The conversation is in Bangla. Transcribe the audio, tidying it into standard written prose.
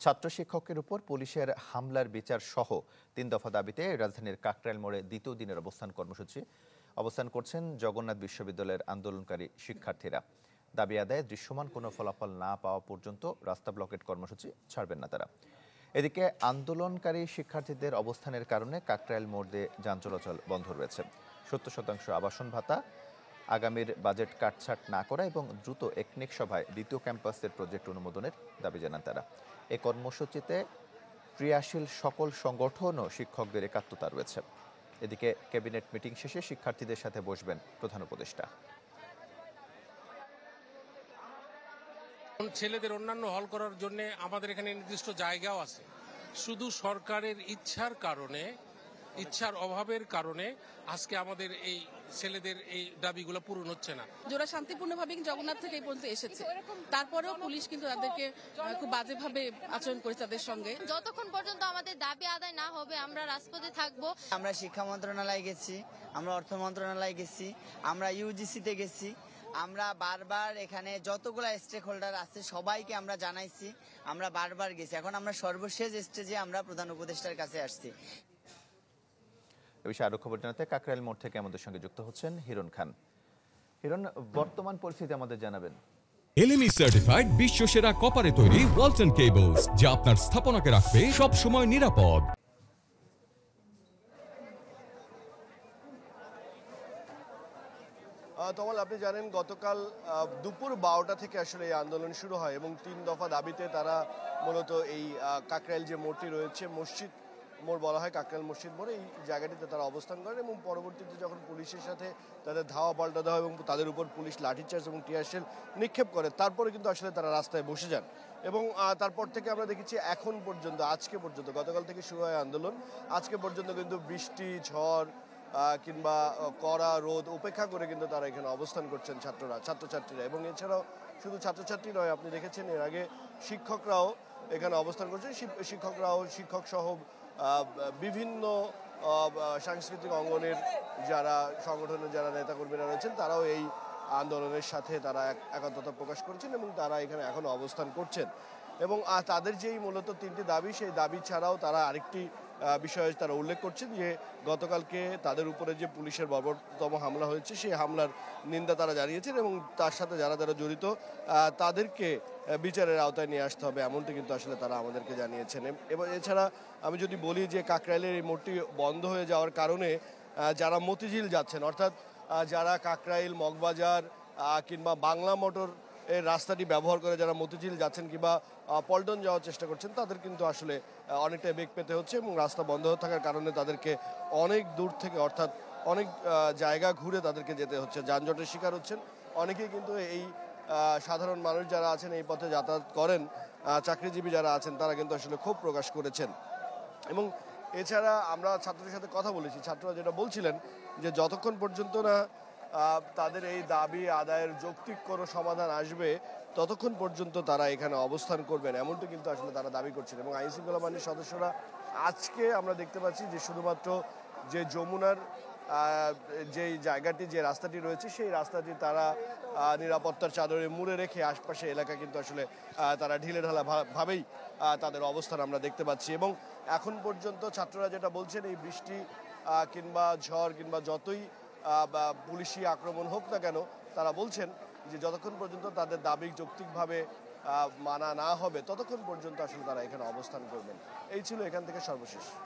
ছাত্র শিক্ষকের উপর পুলিশের হামলার বিচার সহ ৩ দফা দাবিতে রাজধানীর কাকরাইল মোড়ে দ্বিতীয় দিনের অবস্থান করছেন জগন্নাথ বিশ্ববিদ্যালয়ের আন্দোলনকারী শিক্ষার্থীরা। দাবি আদায়ে দৃশ্যমান কোনো ফলাফল না পাওয়া পর্যন্ত রাস্তা ব্লকেট কর্মসূচি ছাড়বেন না তারা। এদিকে আন্দোলনকারী শিক্ষার্থীদের অবস্থানের কারণে কাকরাইল মোড় দিয়ে যান চলাচল বন্ধ রয়েছে। ৭০% আবাসন ভাতা, আগামীর বাজেট কাটছাট না করা এবং দ্রুত একনেক সভায় দ্বিতীয় ক্যাম্পাসের প্রজেক্ট অনুমোদনের দাবি জানান তারা। এই কর্মসূচিতে ক্রিয়াশীল সকল সংগঠন ও শিক্ষকদের একাত্মতা রয়েছে। এদিকে ক্যাবিনেট মিটিং শেষে শিক্ষার্থীদের সাথে বসবেন প্রধান উপদেষ্টা। ছেলেদের অন্যান্য হল করার জন্য আমাদের এখানে নির্দিষ্ট জায়গাও আছে, শুধু সরকারের ইচ্ছার অভাবের কারণে আজকে আমাদের এই ছেলেদের এই দাবিগুলো পূরণ হচ্ছে না। যারা শান্তিপূর্ণভাবে জগন্নাথ থেকে এই পর্যন্ত এসেছে, তারপরেও পুলিশ কিন্তু তাদেরকে খুব বাজেভাবে আচরণ করেছে তাদের সঙ্গে। যতক্ষণ পর্যন্ত আমাদের দাবি আদায় না হবে আমরা রাজপথে থাকবো। আমরা শিক্ষা মন্ত্রণালয়ে গেছি, আমরা অর্থ মন্ত্রণালয়ে গেছি, আমরা ইউজিসিতে গেছি, আমরা বারবার এখানে যতগুলা স্টেক হোল্ডার আছে সবাইকে আমরা জানাইছি, আমরা বারবার গেছি। এখন আমরা সর্বশেষ স্টেজে আমরা প্রধান উপদেষ্টার কাছে আসছি। এ বিষয়ে আরো খবর জানাতে কাকরাইল মোড় থেকে আমাদের সঙ্গে যুক্ত হচ্ছেন হিরণ খান। হিরণ, বর্তমান পরিস্থিতি আমাদের জানাবেন। এলএমই সার্টিফাইড বিশ্ব সেরা কপারে তৈরি ওয়ালটন কেবলস, যা আপনার স্থাপনাকে রাখবে সব সময় নিরাপদ। তমাল, আপনি জানেন গতকাল দুপুর 12টা থেকে আসলে এই আন্দোলন শুরু হয় এবং 3 দফা দাবিতে তারা মূলত এই কাকরাইল যে মোড়টি রয়েছে, মসজিদ মোড় বলা হয়, কাকরাইল মসজিদ মোড়, এই জায়গাটিতে তারা অবস্থান করেন এবং পরবর্তীতে যখন পুলিশের সাথে তাদের ধাওয়া পাল্টা দেওয়া এবং তাদের উপর পুলিশ লাঠিচার্জ এবং টিয়ার শেল নিক্ষেপ করে, তারপরে কিন্তু আসলে তারা রাস্তায় বসে যান। এবং তারপর থেকে আমরা দেখেছি এখন পর্যন্ত, আজকে পর্যন্ত, গতকাল থেকে শুরু হয় আন্দোলন, আজকে পর্যন্ত কিন্তু বৃষ্টি, ঝড় কিংবা কড়া রোদ উপেক্ষা করে কিন্তু তারা এখানে অবস্থান করছেন ছাত্রছাত্রীরা। এবং এছাড়াও শুধু ছাত্রছাত্রী নয়, আপনি দেখেছেন এর আগে শিক্ষকরাও এখানে অবস্থান করছেন। শিক্ষক সহ বিভিন্ন সাংস্কৃতিক অঙ্গনের যারা সংগঠনের যারা নেতাকর্মীরা রয়েছেন তারাও এই আন্দোলনের সাথে তারা একাত্মতা প্রকাশ করছেন এবং তারা এখানে এখনো অবস্থান করছেন। এবং তাদের যেই মূলত 3টি দাবি, সেই দাবি ছাড়াও তারা আরেকটি বিষয়ে তারা উল্লেখ করছেন যে গতকালকে তাদের উপরে যে পুলিশের বর্বরতম হামলা হয়েছে, সেই হামলার নিন্দা তারা জানিয়েছেন এবং তার সাথে যারা যারা জড়িত তাদেরকে বিচারের আওতায় নিয়ে আসতে হবে, এমনটি কিন্তু আসলে তারা আমাদেরকে জানিয়েছেন। এবং এছাড়া আমি যদি বলি যে কাকরাইলের এই মোড়টি বন্ধ হয়ে যাওয়ার কারণে যারা মতিঝিল যাচ্ছেন, অর্থাৎ যারা কাকরাইল, মগবাজার কিংবা বাংলা মোটর এই রাস্তাটি ব্যবহার করে যারা মতিঝিল যাচ্ছেন কিংবা পল্টন যাওয়ার চেষ্টা করছেন, তাদের কিন্তু আসলে অনেকটা বেগ পেতে হচ্ছে এবং রাস্তা বন্ধ থাকার কারণে তাদেরকে অনেক দূর থেকে, অর্থাৎ অনেক জায়গা ঘুরে তাদেরকে যেতে হচ্ছে, যানজটের শিকার হচ্ছেন অনেকেই। কিন্তু এই সাধারণ মানুষ যারা আছেন, এই পথে যাতায়াত করেন, চাকরিজীবী যারা আছেন, তারা কিন্তু আসলে ক্ষোভ প্রকাশ করেছেন। এবং এছাড়া আমরা ছাত্রদের সাথে কথা বলেছি, ছাত্ররা যেটা বলছিলেন যে যতক্ষণ পর্যন্ত না তাদের এই দাবি আদায়ের যৌক্তিক কোনো সমাধান আসবে, ততক্ষণ পর্যন্ত তারা এখানে অবস্থান করবেন, এমনটি কিন্তু আসলে তারা দাবি করছেন। এবং আইনশৃঙ্খলা বাহিনীর সদস্যরা আজকে আমরা দেখতে পাচ্ছি যে শুধুমাত্র যে যমুনার যে জায়গাটি, যে রাস্তাটি রয়েছে, সেই রাস্তাটি তারা নিরাপত্তার চাদরে মুড়ে রেখে আশপাশে এলাকা কিন্তু আসলে তারা ঢিলেঢালা ভাবেই তাদের অবস্থান আমরা দেখতে পাচ্ছি। এবং এখন পর্যন্ত ছাত্ররা যেটা বলছেন, এই বৃষ্টি কিংবা ঝড় কিংবা যতই পুলিশি আক্রমণ হোক না কেন, তারা বলছেন যে যতক্ষণ পর্যন্ত তাদের দাবি যৌক্তিকভাবে মানা না হবে, ততক্ষণ পর্যন্ত আসলে তারা এখানে অবস্থান করবেন। এই ছিল এখান থেকে সর্বশেষ।